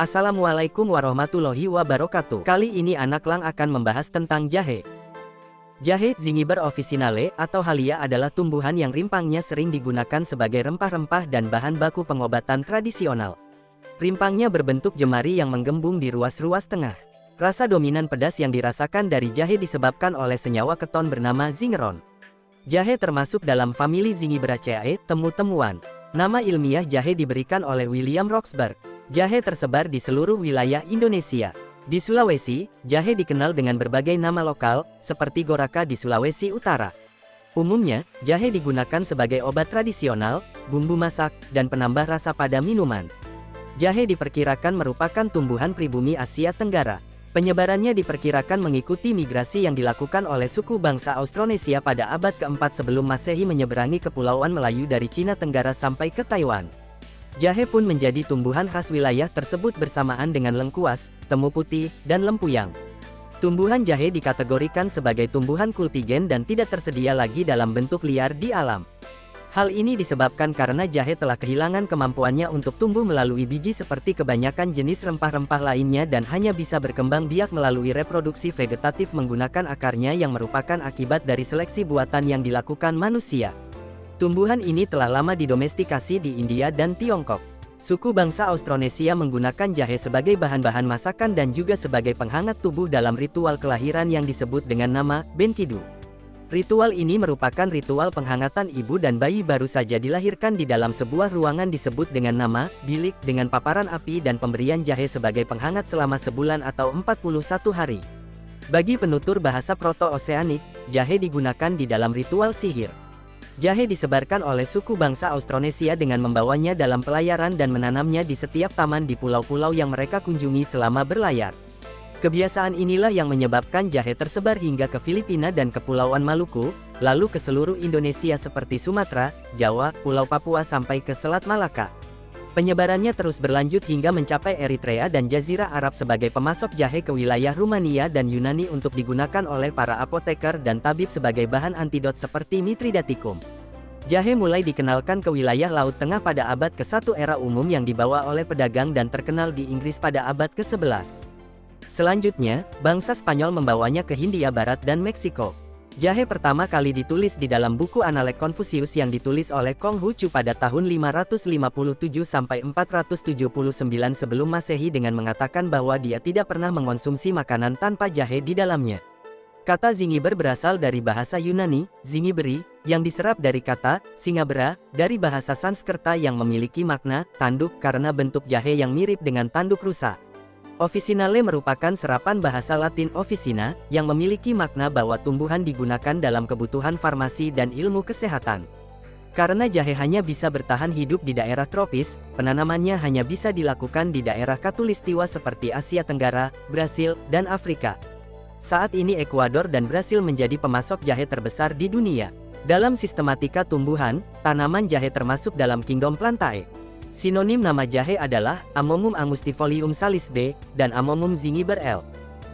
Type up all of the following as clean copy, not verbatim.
Assalamualaikum warahmatullahi wabarakatuh. Kali ini Anak Lang akan membahas tentang jahe. Jahe Zingiber officinale atau halia adalah tumbuhan yang rimpangnya sering digunakan sebagai rempah-rempah dan bahan baku pengobatan tradisional. Rimpangnya berbentuk jemari yang menggembung di ruas-ruas tengah. Rasa dominan pedas yang dirasakan dari jahe disebabkan oleh senyawa keton bernama zingeron. Jahe termasuk dalam famili Zingiberaceae, temu-temuan. Nama ilmiah jahe diberikan oleh William Roxburgh. Jahe tersebar di seluruh wilayah Indonesia. Di Sulawesi, jahe dikenal dengan berbagai nama lokal, seperti goraka di Sulawesi Utara. Umumnya, jahe digunakan sebagai obat tradisional, bumbu masak, dan penambah rasa pada minuman. Jahe diperkirakan merupakan tumbuhan pribumi Asia Tenggara. Penyebarannya diperkirakan mengikuti migrasi yang dilakukan oleh suku bangsa Austronesia pada abad keempat sebelum Masehi menyeberangi Kepulauan Melayu dari Cina Tenggara sampai ke Taiwan. Jahe pun menjadi tumbuhan khas wilayah tersebut bersamaan dengan lengkuas, temu putih, dan lempuyang. Tumbuhan jahe dikategorikan sebagai tumbuhan kultigen dan tidak tersedia lagi dalam bentuk liar di alam. Hal ini disebabkan karena jahe telah kehilangan kemampuannya untuk tumbuh melalui biji seperti kebanyakan jenis rempah-rempah lainnya dan hanya bisa berkembang biak melalui reproduksi vegetatif menggunakan akarnya yang merupakan akibat dari seleksi buatan yang dilakukan manusia. Tumbuhan ini telah lama didomestikasi di India dan Tiongkok. Suku bangsa Austronesia menggunakan jahe sebagai bahan-bahan masakan dan juga sebagai penghangat tubuh dalam ritual kelahiran yang disebut dengan nama Benkidu. Ritual ini merupakan ritual penghangatan ibu dan bayi baru saja dilahirkan di dalam sebuah ruangan disebut dengan nama bilik dengan paparan api dan pemberian jahe sebagai penghangat selama sebulan atau 41 hari. Bagi penutur bahasa Proto-Oseanik, jahe digunakan di dalam ritual sihir. Jahe disebarkan oleh suku bangsa Austronesia dengan membawanya dalam pelayaran dan menanamnya di setiap taman di pulau-pulau yang mereka kunjungi selama berlayar. Kebiasaan inilah yang menyebabkan jahe tersebar hingga ke Filipina dan Kepulauan Maluku, lalu ke seluruh Indonesia seperti Sumatera, Jawa, Pulau Papua sampai ke Selat Malaka. Penyebarannya terus berlanjut hingga mencapai Eritrea dan Jazirah Arab sebagai pemasok jahe ke wilayah Rumania dan Yunani untuk digunakan oleh para apoteker dan tabib sebagai bahan antidot seperti Mithridaticum. Jahe mulai dikenalkan ke wilayah Laut Tengah pada abad ke-1 era umum yang dibawa oleh pedagang dan terkenal di Inggris pada abad ke-11. Selanjutnya, bangsa Spanyol membawanya ke Hindia Barat dan Meksiko. Jahe pertama kali ditulis di dalam buku Analek Confucius yang ditulis oleh Kong Hu Chu pada tahun 557–479 sebelum Masehi dengan mengatakan bahwa dia tidak pernah mengonsumsi makanan tanpa jahe di dalamnya. Kata Zingiber berasal dari bahasa Yunani, zingiberi, yang diserap dari kata singabera, dari bahasa Sanskerta yang memiliki makna tanduk karena bentuk jahe yang mirip dengan tanduk rusa. Officinale merupakan serapan bahasa Latin officina, yang memiliki makna bahwa tumbuhan digunakan dalam kebutuhan farmasi dan ilmu kesehatan. Karena jahe hanya bisa bertahan hidup di daerah tropis, penanamannya hanya bisa dilakukan di daerah khatulistiwa seperti Asia Tenggara, Brasil, dan Afrika. Saat ini Ekuador dan Brasil menjadi pemasok jahe terbesar di dunia. Dalam sistematika tumbuhan, tanaman jahe termasuk dalam kingdom Plantae. Sinonim nama jahe adalah Amomum angustifolium salis B dan Amomum zingiber L.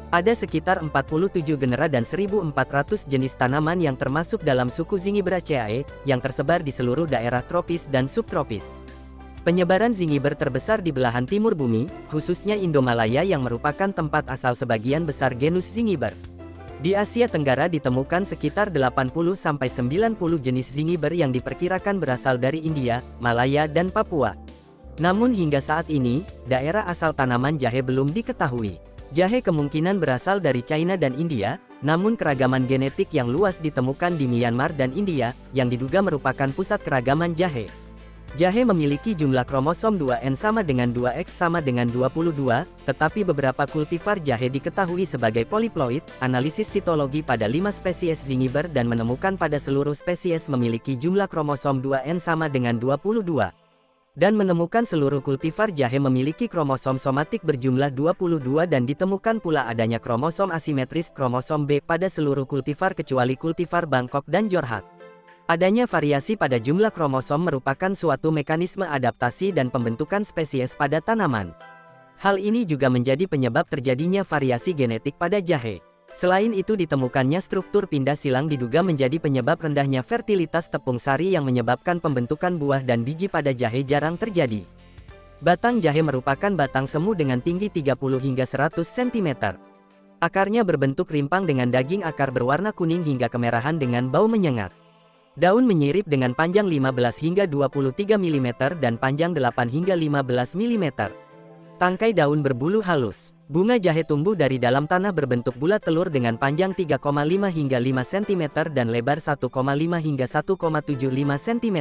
Ada sekitar 47 genera dan 1.400 jenis tanaman yang termasuk dalam suku Zingiberaceae yang tersebar di seluruh daerah tropis dan subtropis. Penyebaran zingiber terbesar di belahan timur bumi, khususnya Indomalaya yang merupakan tempat asal sebagian besar genus Zingiber. Di Asia Tenggara ditemukan sekitar 80–90 jenis zingiber yang diperkirakan berasal dari India, Malaya dan Papua. Namun hingga saat ini, daerah asal tanaman jahe belum diketahui. Jahe kemungkinan berasal dari China dan India, namun keragaman genetik yang luas ditemukan di Myanmar dan India, yang diduga merupakan pusat keragaman jahe. Jahe memiliki jumlah kromosom 2N sama dengan 2X sama dengan 22, tetapi beberapa kultivar jahe diketahui sebagai poliploid. Analisis sitologi pada 5 spesies zingiber dan menemukan pada seluruh spesies memiliki jumlah kromosom 2N sama dengan 22. Dan menemukan seluruh kultivar jahe memiliki kromosom somatik berjumlah 22 dan ditemukan pula adanya kromosom asimetris kromosom B pada seluruh kultivar kecuali kultivar Bangkok dan Jorhat. Adanya variasi pada jumlah kromosom merupakan suatu mekanisme adaptasi dan pembentukan spesies pada tanaman. Hal ini juga menjadi penyebab terjadinya variasi genetik pada jahe. Selain itu ditemukannya struktur pindah silang diduga menjadi penyebab rendahnya fertilitas tepung sari yang menyebabkan pembentukan buah dan biji pada jahe jarang terjadi. Batang jahe merupakan batang semu dengan tinggi 30 hingga 100 cm. Akarnya berbentuk rimpang dengan daging akar berwarna kuning hingga kemerahan dengan bau menyengat. Daun menyirip dengan panjang 15 hingga 23 mm dan panjang 8 hingga 15 mm. Tangkai daun berbulu halus. Bunga jahe tumbuh dari dalam tanah berbentuk bulat telur dengan panjang 3,5 hingga 5 cm dan lebar 1,5 hingga 1,75 cm.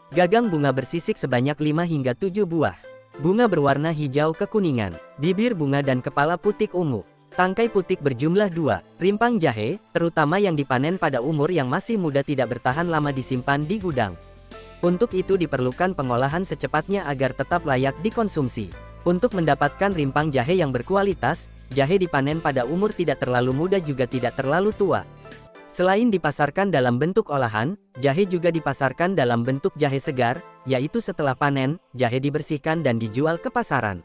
Gagang bunga bersisik sebanyak 5 hingga 7 buah. Bunga berwarna hijau kekuningan. Bibir bunga dan kepala putik ungu. Tangkai putik berjumlah 2. Rimpang jahe, terutama yang dipanen pada umur yang masih muda, tidak bertahan lama disimpan di gudang. Untuk itu diperlukan pengolahan secepatnya agar tetap layak dikonsumsi. Untuk mendapatkan rimpang jahe yang berkualitas, jahe dipanen pada umur tidak terlalu muda juga tidak terlalu tua. Selain dipasarkan dalam bentuk olahan, jahe juga dipasarkan dalam bentuk jahe segar, yaitu setelah panen, jahe dibersihkan dan dijual ke pasaran.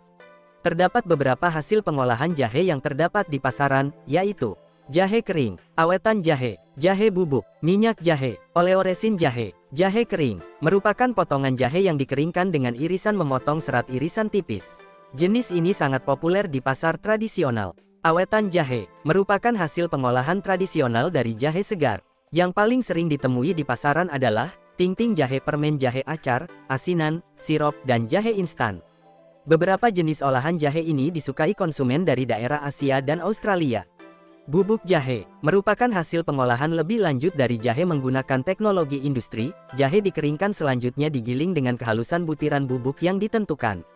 Terdapat beberapa hasil pengolahan jahe yang terdapat di pasaran, yaitu jahe kering, awetan jahe, jahe bubuk, minyak jahe, oleoresin jahe. Jahe kering merupakan potongan jahe yang dikeringkan dengan irisan memotong serat irisan tipis. Jenis ini sangat populer di pasar tradisional. Awetan jahe merupakan hasil pengolahan tradisional dari jahe segar. Yang paling sering ditemui di pasaran adalah ting-ting jahe, permen jahe acar, asinan, sirup, dan jahe instan. Beberapa jenis olahan jahe ini disukai konsumen dari daerah Asia dan Australia. Bubuk jahe merupakan hasil pengolahan lebih lanjut dari jahe menggunakan teknologi industri. Jahe dikeringkan, selanjutnya digiling dengan kehalusan butiran bubuk yang ditentukan.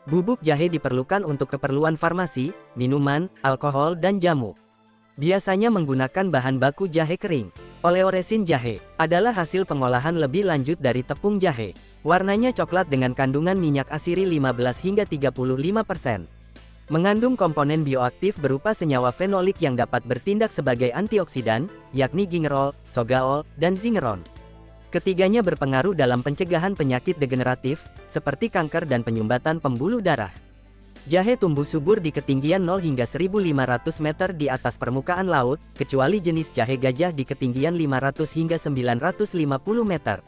Bubuk jahe diperlukan untuk keperluan farmasi, minuman, alkohol, dan jamu. Biasanya menggunakan bahan baku jahe kering. Oleoresin jahe adalah hasil pengolahan lebih lanjut dari tepung jahe. Warnanya coklat dengan kandungan minyak asiri 15 hingga 35%. Mengandung komponen bioaktif berupa senyawa fenolik yang dapat bertindak sebagai antioksidan, yakni gingerol, sogaol, dan zingeron. Ketiganya berpengaruh dalam pencegahan penyakit degeneratif, seperti kanker dan penyumbatan pembuluh darah. Jahe tumbuh subur di ketinggian 0 hingga 1500 meter di atas permukaan laut, kecuali jenis jahe gajah di ketinggian 500 hingga 950 meter.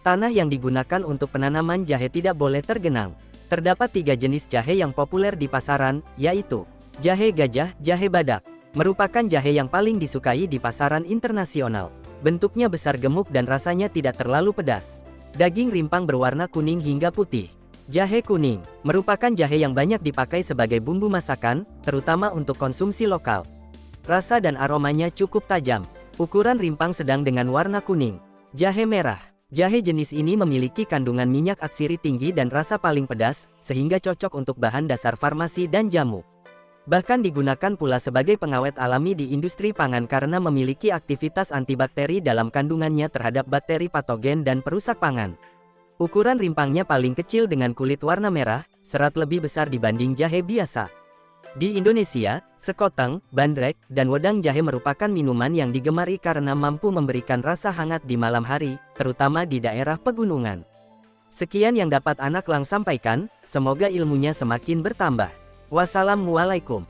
Tanah yang digunakan untuk penanaman jahe tidak boleh tergenang. Terdapat 3 jenis jahe yang populer di pasaran, yaitu jahe gajah, jahe badak. Merupakan jahe yang paling disukai di pasaran internasional. Bentuknya besar, gemuk, dan rasanya tidak terlalu pedas. Daging rimpang berwarna kuning hingga putih. Jahe kuning merupakan jahe yang banyak dipakai sebagai bumbu masakan, terutama untuk konsumsi lokal. Rasa dan aromanya cukup tajam. Ukuran rimpang sedang dengan warna kuning. Jahe merah. Jahe jenis ini memiliki kandungan minyak atsiri tinggi dan rasa paling pedas, sehingga cocok untuk bahan dasar farmasi dan jamu. Bahkan digunakan pula sebagai pengawet alami di industri pangan karena memiliki aktivitas antibakteri dalam kandungannya terhadap bakteri patogen dan perusak pangan. Ukuran rimpangnya paling kecil dengan kulit warna merah, serat lebih besar dibanding jahe biasa. Di Indonesia, sekoteng, bandrek, dan wedang jahe merupakan minuman yang digemari karena mampu memberikan rasa hangat di malam hari, terutama di daerah pegunungan. Sekian yang dapat Anak Lang sampaikan, semoga ilmunya semakin bertambah. Wassalamualaikum.